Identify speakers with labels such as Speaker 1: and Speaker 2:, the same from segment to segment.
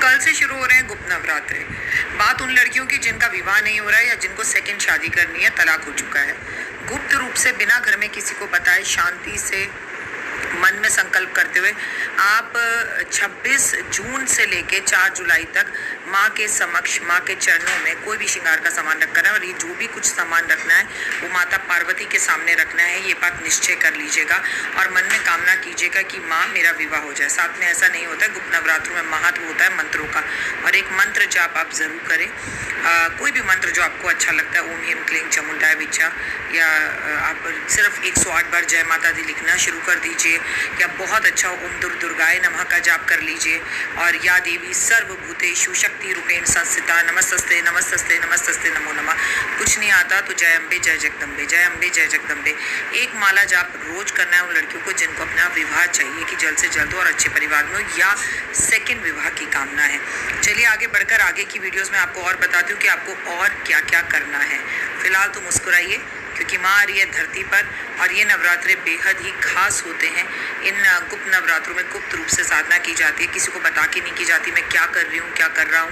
Speaker 1: कल से शुरू हो रहे हैं गुप्त नवरात्रे। बात उन लड़कियों की जिनका विवाह नहीं हो रहा है या जिनको सेकंड शादी करनी है, तलाक हो चुका है। गुप्त रूप से बिना घर में किसी को बताए शांति से मन में संकल्प करते हुए आप 26 जून से लेके 4 जुलाई तक माँ के समक्ष, माँ के चरणों में कोई भी श्रृंगार का सामान रखना है और ये जो भी कुछ सामान रखना है वो माता पार्वती के सामने रखना है। ये बात निश्चय कर लीजिएगा और मन में कामना कीजिएगा कि माँ मेरा विवाह हो जाए। साथ में ऐसा नहीं होता है, गुप्त नवरात्रों में महत्व होता है मंत्रों का और एक मंत्र जाप आप जरूर करें। कोई भी मंत्र जो आपको अच्छा लगता है, ओम ह्रीं क्लीं चामुंडाय विद्या, या आप सिर्फ 108 बार जय माता दी लिखना शुरू कर दीजिए, या बहुत अच्छा ओम दुर्गाय नमः का जाप कर लीजिए और या देवी सर्वभूतेषु शक्ति रूपेण संस्थिता नमस्तस्ते नमस्तस्ते नमस्तस्ते नमो नमः। कुछ नहीं आता तो जय अम्बे जय जगदम्बे, जय अम्बे जय जगदम्बे। एक माला जाप रोज करना है उन लड़कियों को जिनको अपना विवाह चाहिए कि जल्द से जल्द हो और अच्छे परिवार में हो या सेकंड विवाह की कामना है। चलिए आगे बढ़कर आगे की वीडियोस में आपको और बताती हूँ कि आपको और क्या क्या करना है। फिलहाल तो मुस्कुराइए क्योंकि माँ आ रही है धरती पर और ये नवरात्रे बेहद ही खास होते हैं। इन गुप्त नवरात्रों में गुप्त रूप से साधना की जाती है, किसी को बता के नहीं की जाती मैं क्या कर रही हूँ क्या कर रहा हूँ।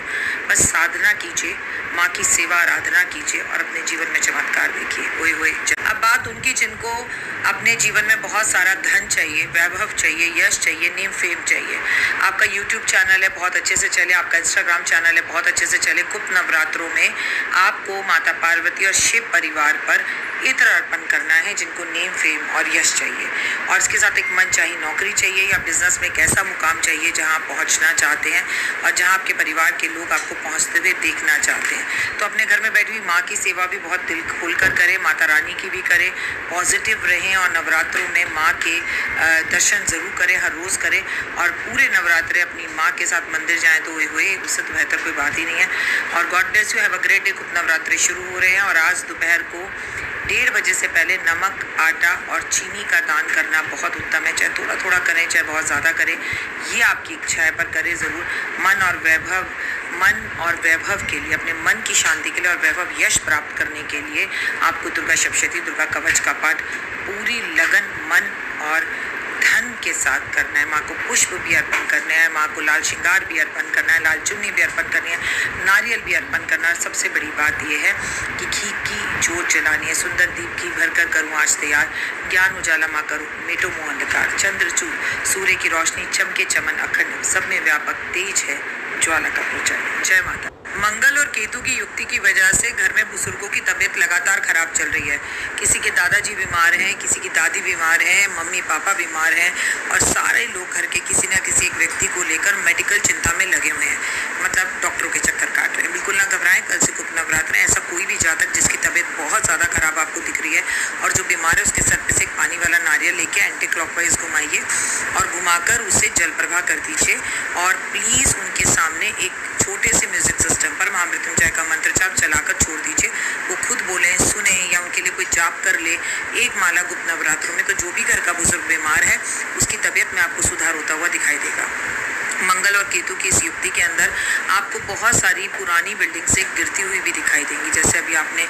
Speaker 1: बस साधना कीजिए, माँ की सेवा आराधना कीजिए और अपने जीवन में चमत्कार देखिए। ओए होए। अब बात उनकी जिनको अपने जीवन में बहुत सारा धन चाहिए, वैभव चाहिए, यश चाहिए, नेम फेम चाहिए। आपका यूट्यूब चैनल है बहुत अच्छे से चले, आपका इंस्टाग्राम चैनल है बहुत अच्छे से चले। गुप्त नवरात्रों में आपको माता पार्वती और शिव परिवार पर इत्र अर्पण करना है जिनको नेम फेम और यश चाहिए और इसके साथ एक मन चाहिए, नौकरी चाहिए या बिजनेस में एक ऐसा मुकाम चाहिए जहां आप पहुंचना चाहते हैं और जहां आपके परिवार के लोग आपको पहुंचते हुए देखना चाहते हैं। तो अपने घर में बैठी हुई माँ की सेवा भी बहुत दिल खोलकर करें, माता रानी की भी करें, पॉजिटिव रहें और नवरात्रों में माँ के दर्शन जरूर करें, हर रोज़ करें और पूरे नवरात्रे अपनी माँ के साथ मंदिर जाएँ तो हुए, उससे तो बेहतर कोई बात ही नहीं है। और God bless you, have a great day. गुप्त नवरात्रे शुरू हो रहे हैं और आज दोपहर को 1:30 बजे से पहले नमक, आटा और चीनी का दान करना बहुत उत्तम है। चाहे थोड़ा थोड़ा करें चाहे बहुत ज़्यादा करें, ये आपकी इच्छा है पर करें ज़रूर। मन और वैभव के लिए, अपने मन की शांति के लिए और वैभव यश प्राप्त करने के लिए आपको दुर्गा सप्तशती, दुर्गा कवच का पाठ पूरी लगन, मन और धन के साथ करना है। माँ को पुष्प भी अर्पण करना है, माँ को लाल श्रृंगार भी अर्पण करना है, लाल चुन्नी भी अर्पण करनी है, नारियल भी अर्पण करना है। सबसे बड़ी बात यह है कि घी की जोत जलानी है। सुंदर दीप घी भरकर करूँ आज तैयार, ज्ञान उजाला माँ करूँ, मिटो मोह अंधकार, चंद्रचूड़ सूर्य की रोशनी, चमके चमन अखंड, सब में व्यापक तेज है ज्वाला का प्रचंड। जय माता। मंगल और केतु की युक्ति की वजह से घर में बुजुर्गों की तबीयत लगातार खराब चल रही है। किसी के दादाजी बीमार हैं, किसी की दादी बीमार हैं, मम्मी पापा बीमार हैं और सारे लोग घर के किसी न किसी एक व्यक्ति को लेकर मेडिकल चिंता में लगे हुए हैं, मतलब डॉक्टरों के चक्कर काट रहे हैं। बिल्कुल ना घबराएं, कल से गुप्त नवरात्र है। ऐसा कोई भी जातक जिसकी तबीयत बहुत ज़्यादा खराब आपको दिख रही है और जो बीमार है उसके सर पे से एक पानी वाला नारियल लेके एंटी क्लॉकवाइज घुमाइए और घुमाकर उसे जल प्रभा कर दीजिए और प्लीज़ उनके सामने एक छोटे से म्यूजिक सिस्टम पर महामृत्युंजय का मंत्र जाप चलाकर छोड़ दीजिए। वो खुद बोलें, सुने या उनके लिए कोई जाप कर ले एक माला गुप्त नवरात्रों में, तो जो भी घर का बुजुर्ग बीमार है उसकी तबीयत में आपको सुधार होता हुआ दिखाई देगा। मंगल और केतु की इस युक्ति के अंदर आपको बहुत सारी पुरानी बिल्डिंग से गिरती हुई भी दिखाई देंगी। जैसे अभी आपने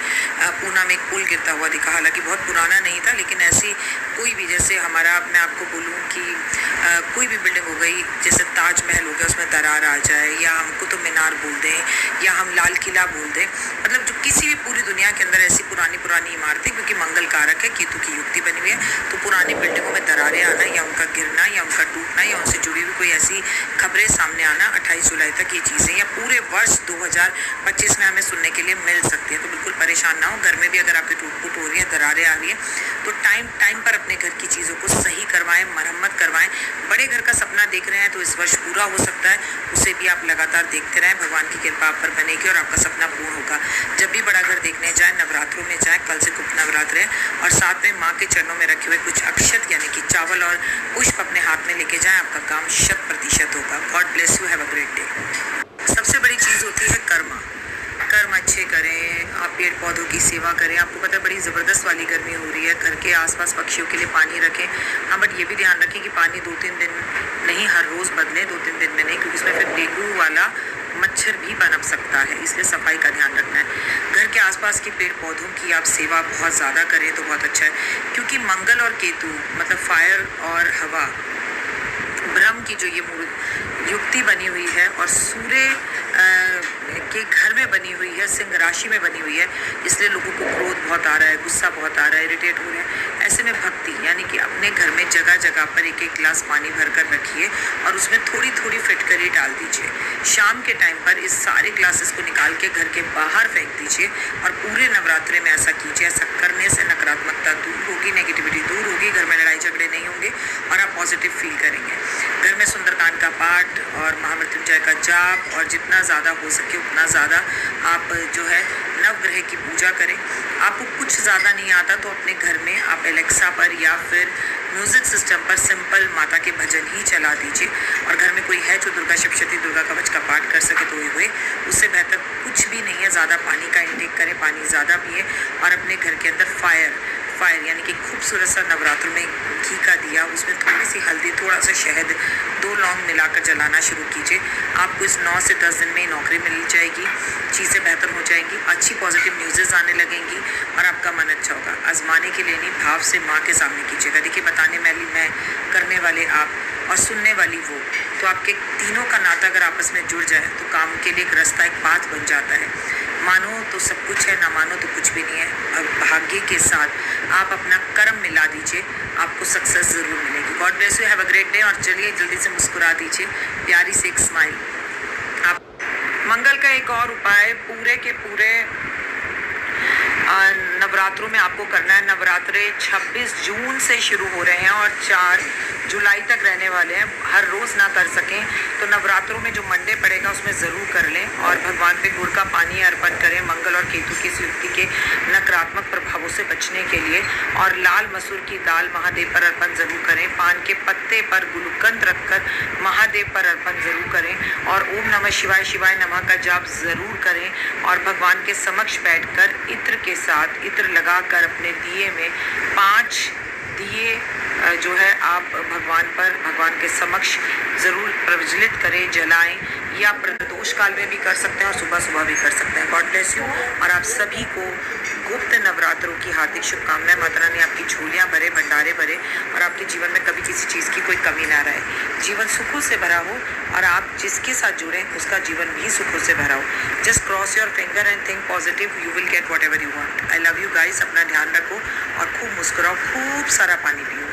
Speaker 1: पूना में एक पुल गिरता हुआ दिखा, हालांकि बहुत पुराना नहीं था, लेकिन ऐसी कोई भी, जैसे हमारा, मैं आपको बोलूँ कि कोई भी बिल्डिंग हो गई, जैसे ताजमहल हो गया उसमें दरार आ जाए, या हम कुतुब मीनार बोल दें या हम लाल किला बोल दें, मतलब जो किसी भी पूरी दुनिया के अंदर ऐसी पुरानी इमारतें, क्योंकि मंगल कारक है, केतु की युक्ति बनी हुई है, तो पुरानी बिल्डिंगों में दरारें आना या उनका गिरना या उनका टूटना या उनसे जुड़ी हुई कोई ऐसी खबरें सामने आना 28 जुलाई तक ये चीज़ें या पूरे वर्ष 2025 में हमें सुनने के लिए मिल सकती है। तो बिल्कुल परेशान ना हो। घर में भी अगर आपकी टूट फूट हो रही है, दरारें आ रही है, तो टाइम पर अपने घर की चीज़ों को सही करवाएं, मरम्मत करवाएं। बड़े घर का सपना देख रहे हैं तो इस वर्ष पूरा हो सकता है, उसे भी आप लगातार देखते रहें। भगवान की कृपा आप पर बनेगी और आपका सपना पूर्ण होगा। जब भी बड़ा घर देखने जाए, नवरात्रों में जाए, कल से गुप्त नवरात्र है, और साथ में माँ के चरणों में रखे हुए कुछ अक्षत यानी कि चावल और पुष्प अपने हाथ में लेके जाएं, आपका काम 100% होगा। God bless you, have a great day. सबसे बड़ी चीज़ होती है कर्म अच्छे करें, आप पेड़ पौधों की सेवा करें। आपको पता है बड़ी ज़बरदस्त वाली गर्मी हो रही है, घर के आसपास पक्षियों के लिए पानी रखें। हाँ, बट ये भी ध्यान रखें कि पानी 2-3 दिन नहीं, हर रोज़ बदलें, 2-3 दिन में नहीं, क्योंकि उसमें फिर डेंगू वाला मच्छर भी पनप सकता है, इसलिए सफाई का ध्यान रखना है। घर के आसपास के पेड़ पौधों की आप सेवा बहुत ज़्यादा करें तो बहुत अच्छा है, क्योंकि मंगल और केतु मतलब फायर और हवा, ब्रह्म की जो ये युक्ति बनी हुई है और सूर्य के घर में बनी हुई है, सिंह राशि में बनी हुई है, इसलिए लोगों को क्रोध बहुत आ रहा है, गुस्सा बहुत आ रहा है, इरिटेट हो रहे हैं। ऐसे में भक्ति यानी कि अपने घर में जगह जगह पर एक एक गिलास पानी भर कर रखिए और उसमें थोड़ी थोड़ी फिटकरी डाल दीजिए। शाम के टाइम पर इस सारे ग्लासेस को निकाल के घर के बाहर फेंक दीजिए और पूरे नवरात्रे में ऐसा कीजिए। ऐसा करने से नकारात्मकता दूर होगी, नेगेटिविटी दूर होगी, घर में लड़ाई झगड़े नहीं होंगे और आप पॉजिटिव फील करेंगे। घर में सुंदरकांड का पाठ और महामृत्युंजय का जाप और जितना ज़्यादा हो सके उतना ज़्यादा आप जो है नवग्रह की पूजा करें। आपको कुछ ज़्यादा नहीं आता तो अपने घर में आप एलेक्सा पर या फिर म्यूज़िक सिस्टम पर सिंपल माता के भजन ही चला दीजिए। और घर में कोई है जो दुर्गा सप्तशती दुर्गा कवच का पाठ कर सके तो हुए, उससे बेहतर कुछ भी नहीं है। ज़्यादा पानी का इंटेक करें, पानी ज़्यादा पिए और अपने घर के अंदर फायर यानी कि खूबसूरत सा नवरात्र में घी का दिया, उसमें थोड़ी सी हल्दी, थोड़ा सा शहद, 2 लौंग मिलाकर जलाना शुरू कीजिए। आपको इस 9 से 10 दिन में नौकरी मिल जाएगी, चीज़ें बेहतर हो जाएंगी, अच्छी पॉजिटिव न्यूज़ेस आने लगेंगी और आपका मन अच्छा होगा। आजमाने के लिए नहीं, भाव से माँ के सामने कीजिएगा। देखिए, बताने वाली मैं, करने वाले आप और सुनने वाली वो, तो आपके तीनों का नाता अगर आपस में जुड़ जाए तो काम के लिए एक रास्ता, एक पाथ बन जाता है। मानो तो सब कुछ है, ना मानो तो कुछ भी नहीं है। और भाग्य के साथ आप अपना कर्म मिला दीजिए, आपको सक्सेस ज़रूर मिलेगी। God bless you, have a great day. और चलिए जल्दी से मुस्कुरा दीजिए, प्यारी से एक स्माइल। आप मंगल का एक और उपाय पूरे के पूरे नवरात्रों में आपको करना है। नवरात्रे 26 जून से शुरू हो रहे हैं और 4 जुलाई तक रहने वाले हैं। हर रोज़ ना कर सकें तो नवरात्रों में जो मंडे पड़ेगा उसमें ज़रूर कर लें और भगवान पे गुड़ का पानी अर्पण करें मंगल और केतु की इस युक्ति के नकारात्मक प्रभावों से बचने के लिए। और लाल मसूर की दाल महादेव पर अर्पण ज़रूर करें। पान के पत्ते पर गुलकंद रखकर महादेव पर अर्पण ज़रूर करें और ओम नमः शिवाय शिवाय नमः का जाप ज़रूर करें। और भगवान के समक्ष बैठकर इत्र के साथ इत्र लगाकर अपने दिए में 5 दिए जो है आप भगवान के समक्ष ज़रूर प्रज्वलित करें, जलाएं, या प्रदोष काल में भी कर सकते हैं और सुबह सुबह भी कर सकते हैं। गॉड ब्लेस यू और आप सभी को गुप्त नवरात्रों की हार्दिक शुभकामनाएं। माता रानी आपकी झोलियाँ भरे, भंडारे भरे और आपके जीवन में कभी किसी चीज़ की कोई कमी ना रहे। जीवन सुखों से भरा हो और आप जिसके साथ जुड़ें उसका जीवन भी सुखों से भरा हो। Just cross your finger and think positive, you will get what ever you want. I love you guys. अपना ध्यान रखो और खूब मुस्कुराओ, खूब सारा पानी पियो।